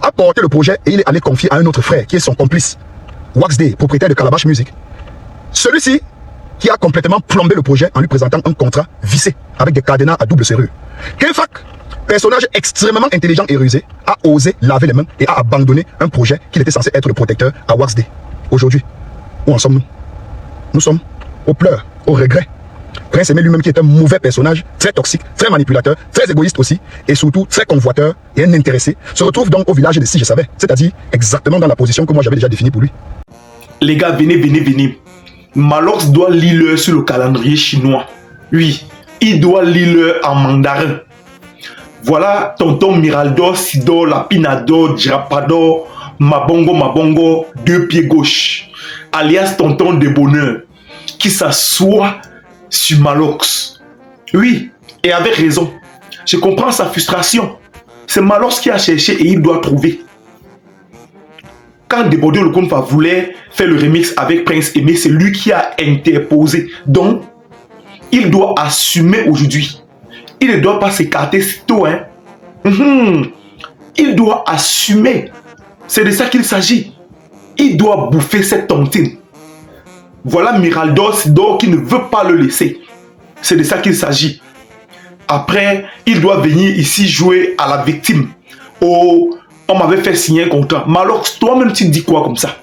a porté le projet et il est allé confier à un autre frère qui est son complice, Wax Day, propriétaire de Calabash Music. Celui-ci qui a complètement plombé le projet en lui présentant un contrat vissé avec des cadenas à double serrure. Kenfak, personnage extrêmement intelligent et rusé, a osé laver les mains et a abandonné un projet qu'il était censé être le protecteur à Wax Day. Aujourd'hui, où en sommes-nous? Nous sommes aux pleurs, au regret. Prince Aimé lui-même qui est un mauvais personnage, très toxique, très manipulateur, très égoïste aussi, et surtout très convoiteur et un intéressé, se retrouve donc au village de Si Je Savais, c'est-à-dire exactement dans la position que moi j'avais déjà définie pour lui. Les gars, venez. Malox doit lire sur le calendrier chinois. Oui, il doit lire en mandarin. Voilà tonton Miraldo, Sido, Lapinado, Djrapado, Mabongo, deux pieds gauche, alias tonton de bonheur, qui s'assoit sur Malox. Oui, et avec raison. Je comprends sa frustration. C'est Malox qui a cherché et il doit trouver. Quand Debodo le Konfa voulait faire le remix avec Prince Aimé, c'est lui qui a interposé. Donc, il doit assumer aujourd'hui. Il ne doit pas s'écarter sitôt. Hein? Il doit assumer. C'est de ça qu'il s'agit. Il doit bouffer cette tontine. Voilà Miraldo Sido qui ne veut pas le laisser. C'est de ça qu'il s'agit. Après, il doit venir ici jouer à la victime. Oh, on m'avait fait signer un contrat. Malox, toi-même tu dis quoi comme ça?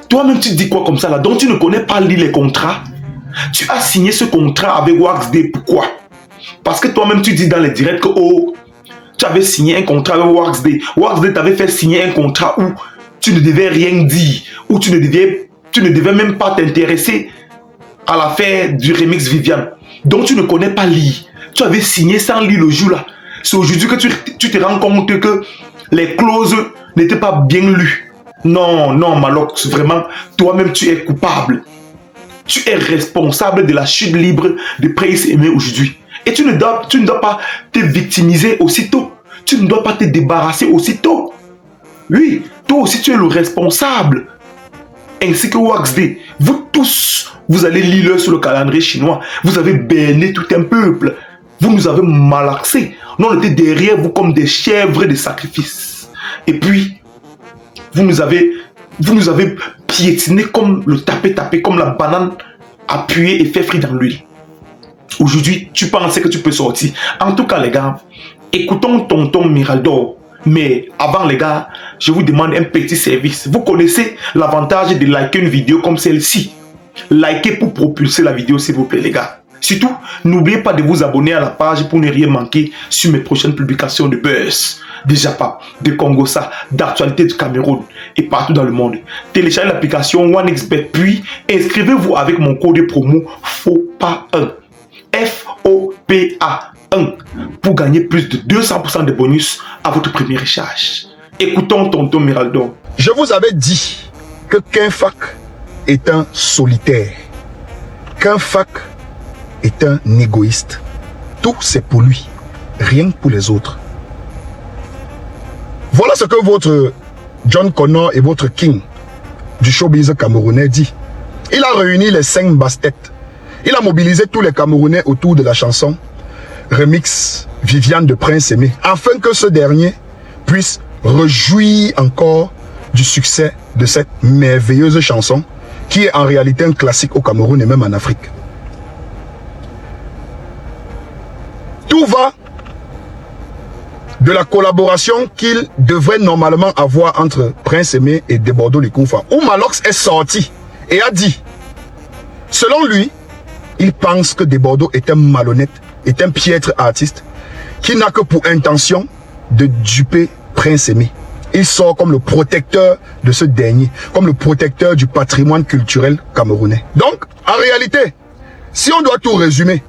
Toi-même tu dis quoi comme ça là? Donc tu ne connais pas lire les contrats. Tu as signé ce contrat avec Wax Day. Pourquoi? Parce que toi-même tu dis dans les directs que oh, tu avais signé un contrat avec Wax Day. Wax Day t'avait fait signer un contrat où tu ne devais rien dire, où tu ne devais même pas t'intéresser à l'affaire du remix Viviane. Donc tu ne connais pas lire. Tu avais signé sans lire le jour là. C'est aujourd'hui que tu te rends compte que les clauses n'étaient pas bien lues. Non, Malox, vraiment, toi-même tu es coupable. Tu es responsable de la chute libre de Prince Aimé aujourd'hui. Et tu ne dois pas te victimiser aussitôt. Tu ne dois pas te débarrasser aussitôt. Oui, toi aussi tu es le responsable. Ainsi que Wax Day. Vous tous, vous allez lire sur le calendrier chinois. Vous avez berné tout un peuple. Vous nous avez malaxés. Nous, on était derrière vous comme des chèvres de sacrifice. Et puis, vous nous avez piétiné comme le tapé, comme la banane appuyée et fait frire dans l'huile. Aujourd'hui, tu pensais que tu peux sortir. En tout cas, les gars, écoutons tonton Miraldo. Mais avant, les gars, je vous demande un petit service. Vous connaissez l'avantage de liker une vidéo comme celle-ci. Likez pour propulser la vidéo, s'il vous plaît, les gars. Surtout, n'oubliez pas de vous abonner à la page pour ne rien manquer sur mes prochaines publications de buzz, de Japa, de Congossa, d'actualité du Cameroun et partout dans le monde. Téléchargez l'application OneXBet puis inscrivez-vous avec mon code promo FOPA1 FOPA1 pour gagner plus de 200% de bonus à votre premier recharge. Écoutons tonton Miraldo. Je vous avais dit que Kenfak est un solitaire. Kenfak est un égoïste. Tout c'est pour lui, rien pour les autres. Voilà ce que votre John Connor et votre King du showbiz camerounais dit. Il a réuni les 5 basses-têtes. Il a mobilisé tous les Camerounais autour de la chanson remix Viviane de Prince Aimé, afin que ce dernier puisse réjouir encore du succès de cette merveilleuse chanson qui est en réalité un classique au Cameroun et même en Afrique. Tout va de la collaboration qu'il devrait normalement avoir entre Prince Aimé et Debodo le Konfa, où Malox est sorti et a dit, selon lui, il pense que Debodo est un malhonnête, est un piètre artiste qui n'a que pour intention de duper Prince Aimé. Il sort comme le protecteur de ce dernier, comme le protecteur du patrimoine culturel camerounais. Donc, en réalité, si on doit tout résumer,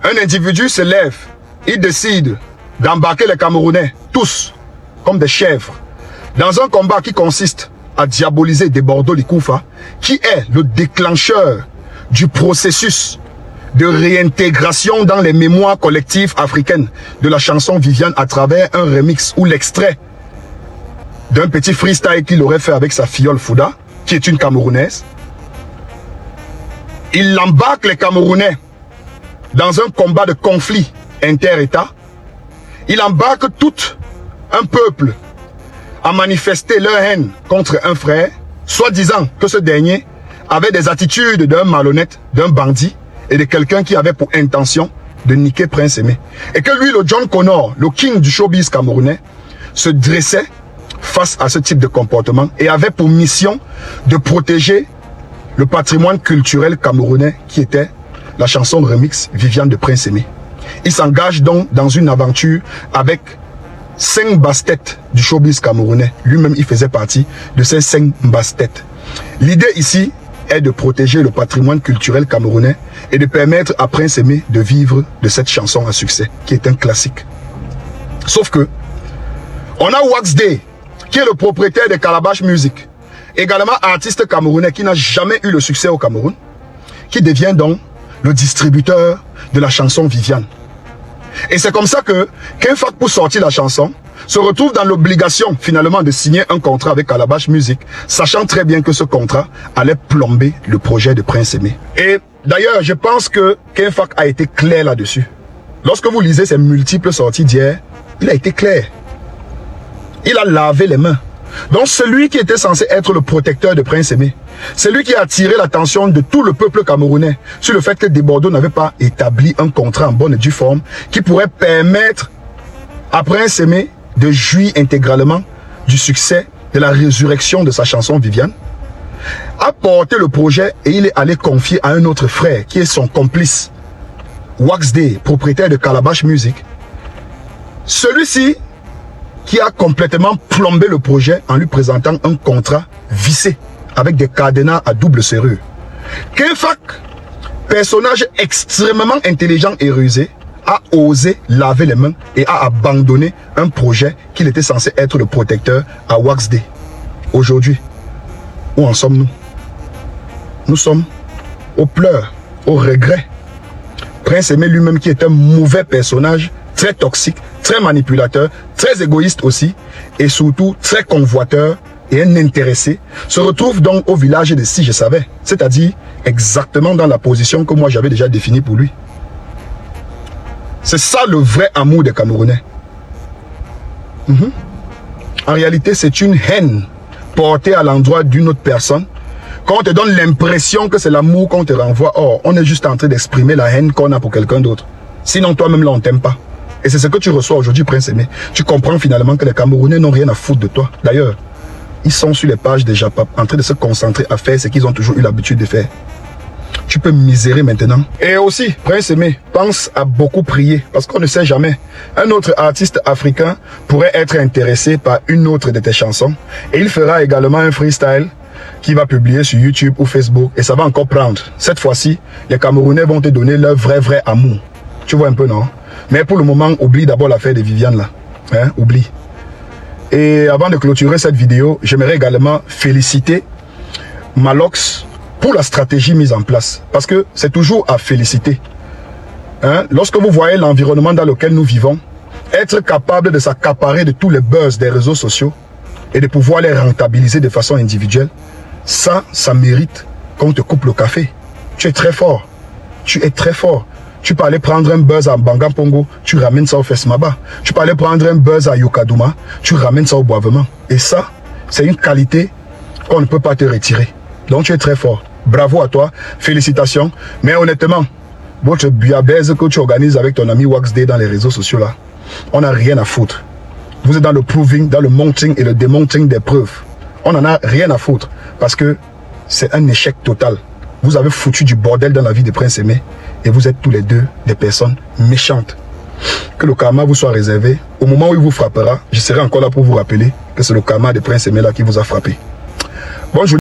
un individu se lève, il décide d'embarquer les Camerounais, tous, comme des chèvres, dans un combat qui consiste à diaboliser Debodo le Konfa, qui est le déclencheur du processus de réintégration dans les mémoires collectives africaines de la chanson Viviane à travers un remix ou l'extrait d'un petit freestyle qu'il aurait fait avec sa filleule Fouda, qui est une Camerounaise. Il embarque les Camerounais dans un combat de conflit inter-État. Il embarque toute un peuple a manifesté leur haine contre un frère, soi-disant que ce dernier avait des attitudes d'un malhonnête, d'un bandit et de quelqu'un qui avait pour intention de niquer Prince Aimé. Et que lui, le John Connor, le king du showbiz camerounais, se dressait face à ce type de comportement et avait pour mission de protéger le patrimoine culturel camerounais qui était la chanson remix Viviane de Prince Aimé. Il s'engage donc dans une aventure avec 5 basses-têtes du showbiz camerounais. Lui-même, il faisait partie de ces 5 basses-têtes. L'idée ici est de protéger le patrimoine culturel camerounais et de permettre à Prince Aimé de vivre de cette chanson à succès, qui est un classique. Sauf que, on a Wax Day, qui est le propriétaire de Calabash Music, également artiste camerounais qui n'a jamais eu le succès au Cameroun, qui devient donc le distributeur de la chanson Viviane. Et c'est comme ça que Kenfac, pour sortir la chanson, se retrouve dans l'obligation finalement de signer un contrat avec Calabash Music, sachant très bien que ce contrat allait plomber le projet de Prince Aimé. Et d'ailleurs, je pense que Kenfac a été clair là-dessus. Lorsque vous lisez ses multiples sorties d'hier, il a été clair. Il a lavé les mains. Donc celui qui était censé être le protecteur de Prince Aimé, c'est lui qui a attiré l'attention de tout le peuple camerounais sur le fait que Desbordeaux n'avait pas établi un contrat en bonne et due forme qui pourrait permettre à Prince Aimé de jouir intégralement du succès de la résurrection de sa chanson Viviane, a porté le projet et il est allé confier à un autre frère qui est son complice, Wax Day, propriétaire de Calabash Music. Celui-ci qui a complètement plombé le projet en lui présentant un contrat vissé avec des cadenas à double serrure. Kenfac, personnage extrêmement intelligent et rusé, a osé laver les mains et a abandonné un projet qu'il était censé être le protecteur à Wax Day. Aujourd'hui, où en sommes-nous? Nous sommes aux pleurs, aux regrets. Prince Aimé lui-même, qui est un mauvais personnage, très toxique, très manipulateur, très égoïste aussi, et surtout très convoiteur et un intéressé, se retrouve donc au village de Si Je Savais, c'est-à-dire exactement dans la position que moi j'avais déjà définie pour lui. C'est ça le vrai amour des Camerounais. En réalité, c'est une haine portée à l'endroit d'une autre personne. Quand on te donne l'impression que c'est l'amour qu'on te renvoie, or, on est juste en train d'exprimer la haine qu'on a pour quelqu'un d'autre. Sinon, toi-même, là, on t'aime pas. Et c'est ce que tu reçois aujourd'hui, Prince Aimé. Tu comprends finalement que les Camerounais n'ont rien à foutre de toi. D'ailleurs, ils sont sur les pages des Japap en train de se concentrer à faire ce qu'ils ont toujours eu l'habitude de faire. Tu peux misérer maintenant. Et aussi, Prince Aimé, pense à beaucoup prier, parce qu'on ne sait jamais. Un autre artiste africain pourrait être intéressé par une autre de tes chansons, et il fera également un freestyle qui va publier sur YouTube ou Facebook, et ça va encore prendre. Cette fois-ci, les Camerounais vont te donner leur vrai amour. Tu vois un peu, non? Mais pour le moment, oublie d'abord l'affaire de Viviane là. Hein? Oublie. Et avant de clôturer cette vidéo, j'aimerais également féliciter Malox pour la stratégie mise en place. Parce que c'est toujours à féliciter. Hein? Lorsque vous voyez l'environnement dans lequel nous vivons, être capable de s'accaparer de tous les buzz des réseaux sociaux et de pouvoir les rentabiliser de façon individuelle, ça mérite qu'on te coupe le café. Tu es très fort. Tu es très fort. Tu peux aller prendre un buzz à Banga Pongo, tu ramènes ça au Fesmaba. Tu peux aller prendre un buzz à Yokadouma, tu ramènes ça au Boisement. Et ça, c'est une qualité qu'on ne peut pas te retirer. Donc tu es très fort. Bravo à toi, félicitations. Mais honnêtement, votre biabèze que tu organises avec ton ami Wax Day dans les réseaux sociaux là, on n'a rien à foutre. Vous êtes dans le proving, dans le mounting et le démounting des preuves. On n'en a rien à foutre parce que c'est un échec total. Vous avez foutu du bordel dans la vie de Prince Aimé et vous êtes tous les deux des personnes méchantes. Que le karma vous soit réservé. Au moment où il vous frappera, je serai encore là pour vous rappeler que c'est le karma de Prince Aimé là qui vous a frappé. Bonjour.